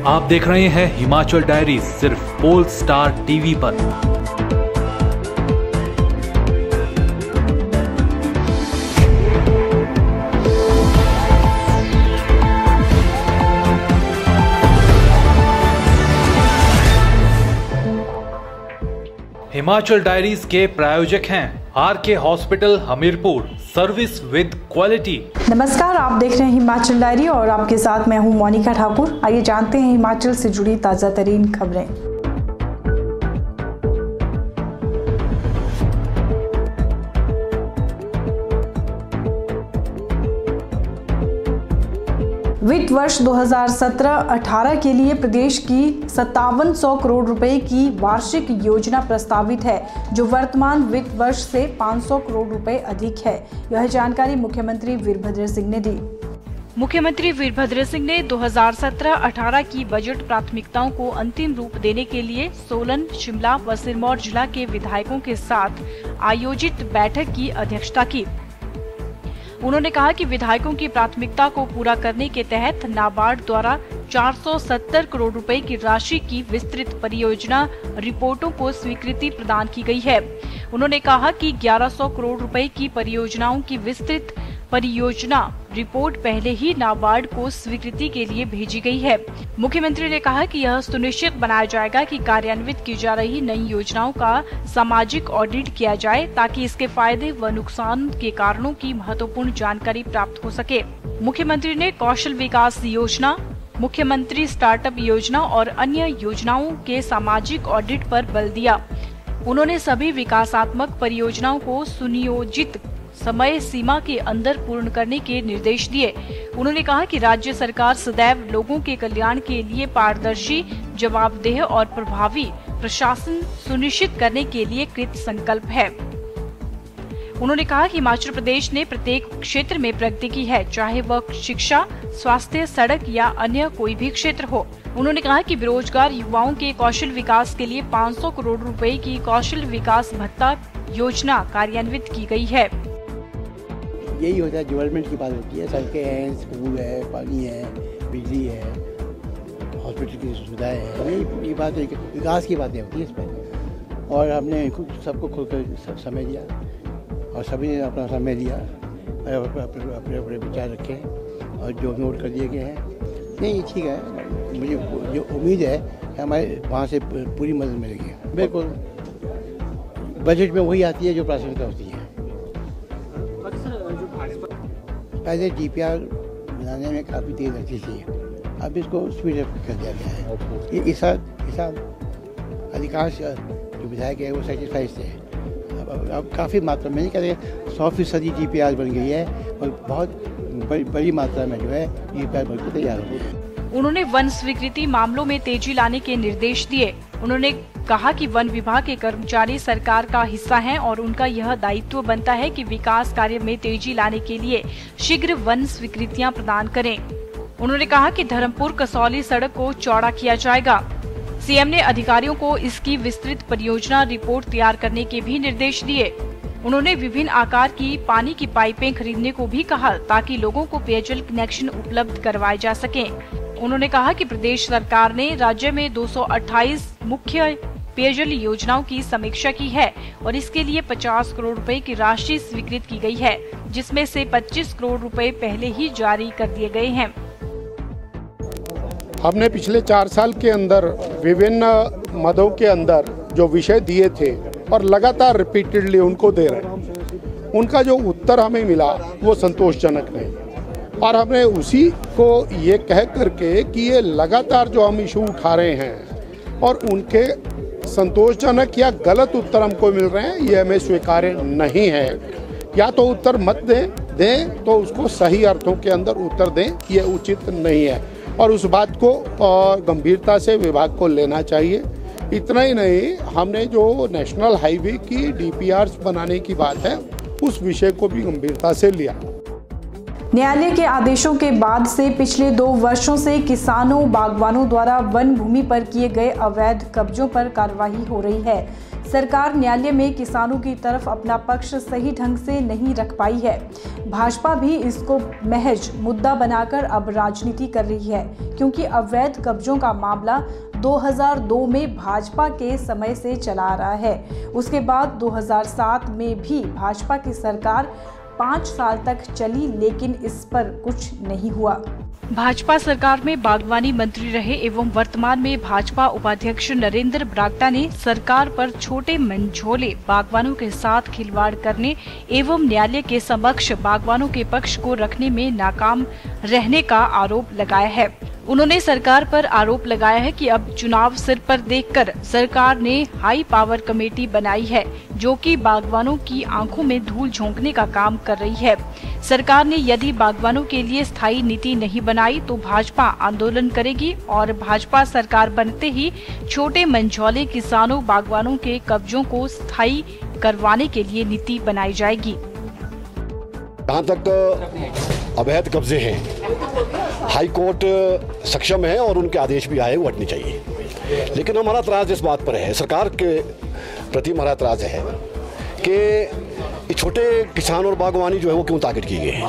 आप देख रहे हैं हिमाचल डायरीज सिर्फ पोल स्टार टीवी पर। हिमाचल डायरीज के प्रायोजक हैं RK hospital Hamirpur, service with quality. नमस्कार, आप देख रहे हैं हिमाचल डायरी और आपके साथ मैं हूं मोनिका ठाकुर। आइए जानते हैं हिमाचल से जुड़ी ताजा तरीन खबरें। वित्त वर्ष 2017-18 के लिए प्रदेश की 5700 करोड़ रुपए की वार्षिक योजना प्रस्तावित है, जो वर्तमान वित्त वर्ष से 500 करोड़ रुपए अधिक है। यह जानकारी मुख्यमंत्री वीरभद्र सिंह ने दी। मुख्यमंत्री वीरभद्र सिंह ने 2017-18 की बजट प्राथमिकताओं को अंतिम रूप देने के लिए सोलन, शिमला व सिरमौर जिला के विधायकों के साथ आयोजित बैठक की अध्यक्षता की। उन्होंने कहा कि विधायकों की प्राथमिकता को पूरा करने के तहत नाबार्ड द्वारा 470 करोड़ रुपए की राशि की विस्तृत परियोजना रिपोर्टों को स्वीकृति प्रदान की गई है। उन्होंने कहा कि 1100 करोड़ रुपए की परियोजनाओं की विस्तृत परियोजना रिपोर्ट पहले ही नाबार्ड को स्वीकृति के लिए भेजी गई है। मुख्यमंत्री ने कहा कि यह सुनिश्चित बनाया जाएगा कि कार्यान्वित की जा रही नई योजनाओं का सामाजिक ऑडिट किया जाए, ताकि इसके फायदे व नुकसान के कारणों की महत्वपूर्ण जानकारी प्राप्त हो सके। मुख्यमंत्री ने कौशल विकास योजना, मुख्यमंत्री स्टार्टअप योजना और अन्य योजनाओं के सामाजिक ऑडिट पर बल दिया। उन्होंने सभी विकासात्मक परियोजनाओं को सुनियोजित समय सीमा के अंदर पूर्ण करने के निर्देश दिए। उन्होंने कहा कि राज्य सरकार सदैव लोगों के कल्याण के लिए पारदर्शी, जवाबदेह और प्रभावी प्रशासन सुनिश्चित करने के लिए कृत संकल्प है। उन्होंने कहा कि हिमाचल प्रदेश ने प्रत्येक क्षेत्र में प्रगति की है, चाहे वह शिक्षा, स्वास्थ्य, सड़क या अन्य कोई भी क्षेत्र हो। उन्होंने कहा कि बेरोजगार युवाओं के कौशल विकास के लिए 500 करोड़ रुपए की कौशल विकास भत्ता योजना कार्यान्वित की गई है। यही होता है, डेवलपमेंट की बात होती है। सड़कें हैं, स्कूल है, पानी है, बिजली है, हॉस्पिटल की सुविधाएं हैं, ये बात है, विकास की बातें होती है इसमें। और हमने सबको खुलकर समय दिया और सभी ने अपना समय दिया, अपने अपने विचार रखे और जो नोट कर दिए गए हैं। नहीं, ठीक है, मुझे जो उम्मीद है कि हमारे वहाँ से पूरी मदद मिलेगी। बिल्कुल, बजट में वही आती है जो प्राथमिकता होती है। पहले DPR बनाने में काफ़ी देर लगती थी, अब इसको स्पीड अप कर दिया गया है। इस साल अधिकांश जो विधायक है वो सेटिस्फाइड थे। अब काफ़ी मात्रा में, नहीं कहते 100% DPR बन गई है और बहुत बड़ी मात्रा में जो है DPR बनकर तैयार हो गई है। उन्होंने वन स्वीकृति मामलों में तेजी लाने के निर्देश दिए। उन्होंने कहा कि वन विभाग के कर्मचारी सरकार का हिस्सा हैं और उनका यह दायित्व बनता है कि विकास कार्य में तेजी लाने के लिए शीघ्र वन स्वीकृतियां प्रदान करें। उन्होंने कहा कि धर्मपुर कसौली सड़क को चौड़ा किया जाएगा। सीएम ने अधिकारियों को इसकी विस्तृत परियोजना रिपोर्ट तैयार करने के भी निर्देश दिए। उन्होंने विभिन्न आकार की पानी की पाइपें खरीदने को भी कहा, ताकि लोगों को पेयजल कनेक्शन उपलब्ध करवाए जा सकें। उन्होंने कहा कि प्रदेश सरकार ने राज्य में 228 मुख्य पेयजल योजनाओं की समीक्षा की है और इसके लिए 50 करोड़ रुपए की राशि स्वीकृत की गई है, जिसमें से 25 करोड़ रुपए पहले ही जारी कर दिए गए हैं। हमने पिछले 4 साल के अंदर विभिन्न मदों के अंदर जो विषय दिए थे और लगातार रिपीटेडली उनको दे रहे हैं, उनका जो उत्तर हमें मिला वो संतोषजनक नहीं। और हमने उसी को ये कह करके कि ये लगातार जो हम इशू उठा रहे हैं और उनके संतोषजनक या गलत उत्तर हमको मिल रहे हैं, ये हमें स्वीकार्य नहीं है। या तो उत्तर मत दें तो उसको सही अर्थों के अंदर उत्तर दें, ये उचित नहीं है और उस बात को गंभीरता से विभाग को लेना चाहिए। इतना ही नहीं, हमने जो नेशनल हाईवे की DPRs बनाने की बात है उस विषय को भी गंभीरता से लिया। न्यायालय के आदेशों के बाद से पिछले 2 वर्षों से किसानों, बागवानों द्वारा वन भूमि पर किए गए अवैध कब्जों पर कार्रवाई हो रही है। सरकार न्यायालय में किसानों की तरफ अपना पक्ष सही ढंग से नहीं रख पाई है। भाजपा भी इसको महज मुद्दा बनाकर अब राजनीति कर रही है, क्योंकि अवैध कब्जों का मामला 2002 में भाजपा के समय से चला आ रहा है। उसके बाद 2007 में भी भाजपा की सरकार 5 साल तक चली, लेकिन इस पर कुछ नहीं हुआ। भाजपा सरकार में बागवानी मंत्री रहे एवं वर्तमान में भाजपा उपाध्यक्ष नरेंद्र बरागटा ने सरकार पर छोटे मंझोले बागवानों के साथ खिलवाड़ करने एवं न्यायालय के समक्ष बागवानों के पक्ष को रखने में नाकाम रहने का आरोप लगाया है। उन्होंने सरकार पर आरोप लगाया है कि अब चुनाव सिर पर देखकर सरकार ने हाई पावर कमेटी बनाई है, जो कि बागवानों की आंखों में धूल झोंकने का काम कर रही है। सरकार ने यदि बागवानों के लिए स्थायी नीति नहीं बनाई तो भाजपा आंदोलन करेगी और भाजपा सरकार बनते ही छोटे मंझौले किसानों बागवानों के कब्जों को स्थायी करवाने के लिए नीति बनाई जाएगी। जहाँ तक अवैध कब्जे हैं, हाई कोर्ट सक्षम है और उनके आदेश भी आए, वो हटने चाहिए। लेकिन हमारा एतराज इस बात पर है, सरकार के प्रति हमारा एतराज है कि छोटे किसान और बागवानी जो है वो क्यों ताकत की गई है।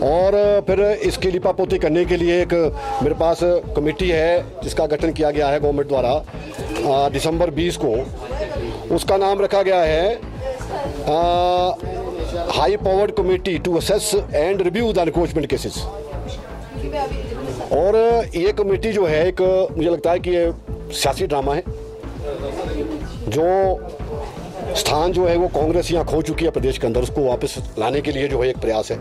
और फिर इसकी लिपापोती करने के लिए एक मेरे पास कमेटी है जिसका गठन किया गया है गवर्नमेंट द्वारा दिसंबर 20 को। उसका नाम रखा गया है high powered committee to assess and review the encroachment cases. और ये कमेटी जो है एक मुझे लगता है कि ये सियासी ड्रामा है। जो स्थान जो है वो कांग्रेस यहाँ खो चुकी है प्रदेश के अंदर, उसको वापस लाने के लिए जो है एक प्रयास है,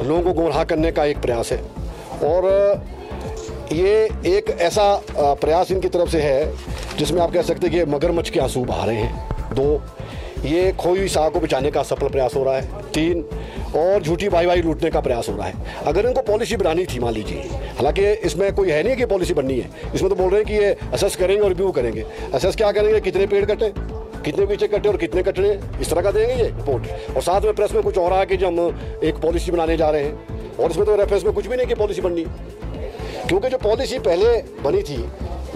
लोगों को गुमराह करने का एक प्रयास है। और ये एक ऐसा प्रयास इनकी तरफ से है जिसमें आप कह सकते हैं कि मगरमच्छ के आंसू बहा रहे हैं। 2, ये खोई हुई साख को बचाने का सफल प्रयास हो रहा है। 3, और झूठी वाई लूटने का प्रयास हो रहा है। अगर इनको पॉलिसी बनानी थी, मान लीजिए, हालांकि इसमें कोई है नहीं कि पॉलिसी बननी है, इसमें तो बोल रहे हैं कि ये असेस करेंगे और रिव्यू करेंगे। असेस क्या करेंगे, कितने पेड़ कटे, कितने पीछे कटे और कितने कटने, इस तरह का देंगे ये रिपोर्ट। और साथ में प्रेस में कुछ और आ कि जो हम एक पॉलिसी बनाने जा रहे हैं, और इसमें तो रेफरेंस में कुछ भी नहीं कि पॉलिसी बननी, क्योंकि जो पॉलिसी पहले बनी थी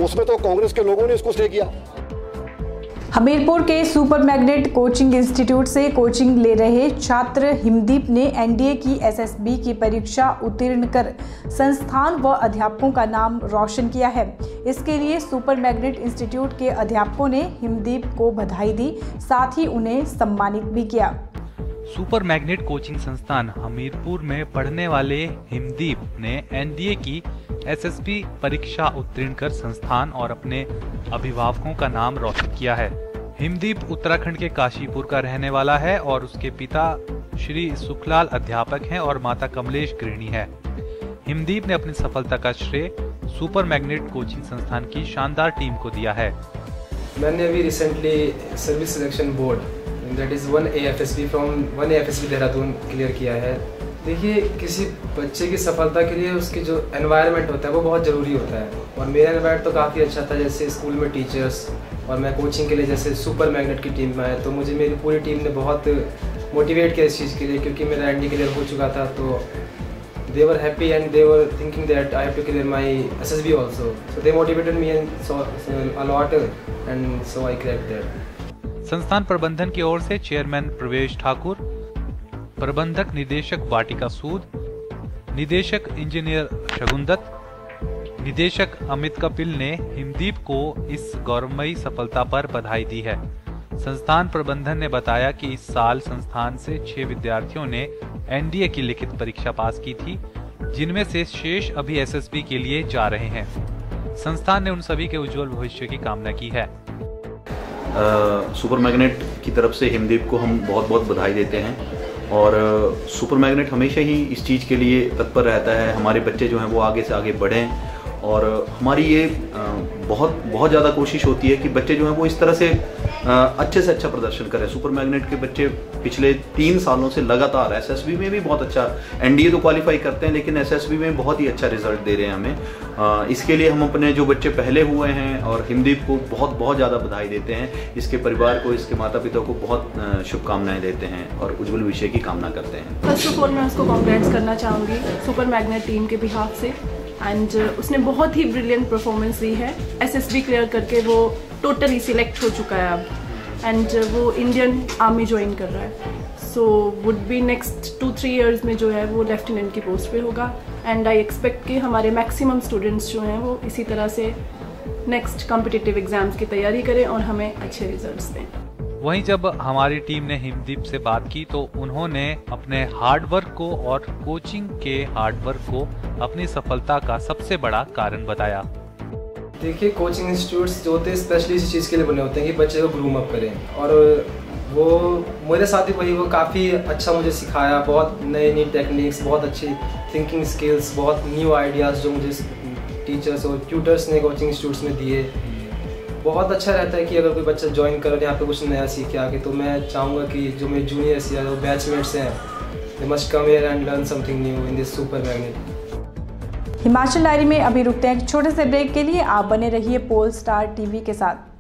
उसमें तो कांग्रेस के लोगों ने इसको स्टे किया। हमीरपुर के सुपर मैग्नेट कोचिंग इंस्टीट्यूट से कोचिंग ले रहे छात्र हिमदीप ने एनडीए की एसएसबी की परीक्षा उत्तीर्ण कर संस्थान व अध्यापकों का नाम रोशन किया है। इसके लिए सुपर मैग्नेट इंस्टीट्यूट के अध्यापकों ने हिमदीप को बधाई दी, साथ ही उन्हें सम्मानित भी किया। सुपर मैग्नेट कोचिंग संस्थान हमीरपुर में पढ़ने वाले हिमदीप ने एनडीए की एसएसबी परीक्षा उत्तीर्ण कर संस्थान और अपने अभिभावकों का नाम रोशन किया है। हिमदीप उत्तराखंड के काशीपुर का रहने वाला है और उसके पिता श्री सुखलाल अध्यापक हैं और माता कमलेश गृहिणी है। हिमदीप ने अपनी सफलता का श्रेय सुपर मैग्नेट कोचिंग संस्थान की शानदार टीम को दिया है। मैंने अभी recently service selection board that is 1 AFSB from 1 AFSB Dehradun clear किया है। देखिए, किसी बच्चे की सफलता के लिए उसकी जो एनवायरनमेंट होता है वो बहुत ज़रूरी होता है, और मेरा एनवायरनमेंट तो काफ़ी अच्छा था। जैसे स्कूल में टीचर्स और मैं कोचिंग के लिए जैसे सुपर मैग्नेट की टीम में आया, तो मुझे मेरी पूरी टीम ने बहुत मोटिवेट किया इस चीज़ के लिए, क्योंकि मेरा एनडी क्लियर हो चुका था। तो they were happy and they were thinking that I have to clear my SSB also. So they motivated me and so a lot, and so I cracked that. संस्थान प्रबंधन की ओर से चेयरमैन प्रवेश ठाकुर, प्रबंधक निदेशक वाटिका सूद, निदेशक इंजीनियर शगुनदत्त, निदेशक अमित कपिल ने हिमदीप को इस गौरवमयी सफलता पर बधाई दी है। संस्थान प्रबंधन ने बताया कि इस साल संस्थान से 6 विद्यार्थियों ने एनडीए की लिखित परीक्षा पास की थी, जिनमें से शेष अभी एसएसबी के लिए जा रहे हैं। संस्थान ने उन सभी के उज्जवल भविष्य की कामना की है। सुपर मैग्नेट की तरफ से हिमदीप को हम बहुत बहुत बधाई देते हैं, और सुपर मैग्नेट हमेशा ही इस चीज़ के लिए तत्पर रहता है, हमारे बच्चे जो हैं वो आगे से आगे बढ़ें। और हमारी ये बहुत ज़्यादा कोशिश होती है कि बच्चे जो हैं वो इस तरह से अच्छे से अच्छा प्रदर्शन करें। सुपर मैग्नेट के बच्चे पिछले 3 सालों से लगातार एसएसबी में भी बहुत अच्छा, एनडीए तो क्वालिफाई करते हैं लेकिन एसएसबी में बहुत ही अच्छा रिजल्ट दे रहे हैं हमें। इसके लिए हम अपने जो बच्चे पहले हुए हैं और हिमदीप को बहुत ज़्यादा बधाई देते हैं। इसके परिवार को, इसके माता पिता को बहुत शुभकामनाएं देते हैं और उज्जवल भविष्य की कामना करते हैं। फर्स्ट ऑफ ऑल मैं उसको कॉन्ग्रेट्स करना चाहूँगी सुपर मैग्नेट टीम के बिहाफ से, एंड उसने बहुत ही ब्रिलियंट परफॉर्मेंस दी है। एसएसबी क्लियर करके वो टोटली सिलेक्ट हो चुका है अब, एंड वो इंडियन आर्मी ज्वाइन कर रहा है। So would be next 2-3 years में जो है वो लेफ्टिनेंट की पोस्ट पे होगा, एंड आई एक्सपेक्ट कि हमारे मैक्सिमम स्टूडेंट्स जो हैं वो इसी तरह से नेक्स्ट कॉम्पिटिटिव एग्जाम्स की तैयारी करें और हमें अच्छे रिजल्ट्स दें। वहीं जब हमारी टीम ने हिमदीप से बात की तो उन्होंने अपने हार्डवर्क को और कोचिंग के हार्डवर्क को अपनी सफलता का सबसे बड़ा कारण बताया। देखिए, कोचिंग इंस्टीट्यूट्स जो होते हैं स्पेशली इसी चीज़ के लिए बने होते हैं कि बच्चे को ग्रूम अप करें, और वो मेरे साथ ही वही वो काफ़ी अच्छा मुझे सिखाया, बहुत नई नई टेक्निक्स, बहुत अच्छी थिंकिंग स्किल्स, बहुत न्यू आइडियाज़ जो मुझे टीचर्स और ट्यूटर्स ने कोचिंग इंस्टीट्यूट्स में दिए। बहुत अच्छा रहता है कि अगर कोई बच्चा ज्वाइन कर यहाँ पे कुछ नया सीख के आके, तो मैं चाहूँगा कि जो मेरे जूनियर्स या जो बैचमेट्स हैं, they must come here and learn something new in this super magnet. Himachal diary में अभी रुकते हैं एक छोटे से ब्रेक के लिए। आप बने रहिए पोल स्टार टीवी के साथ।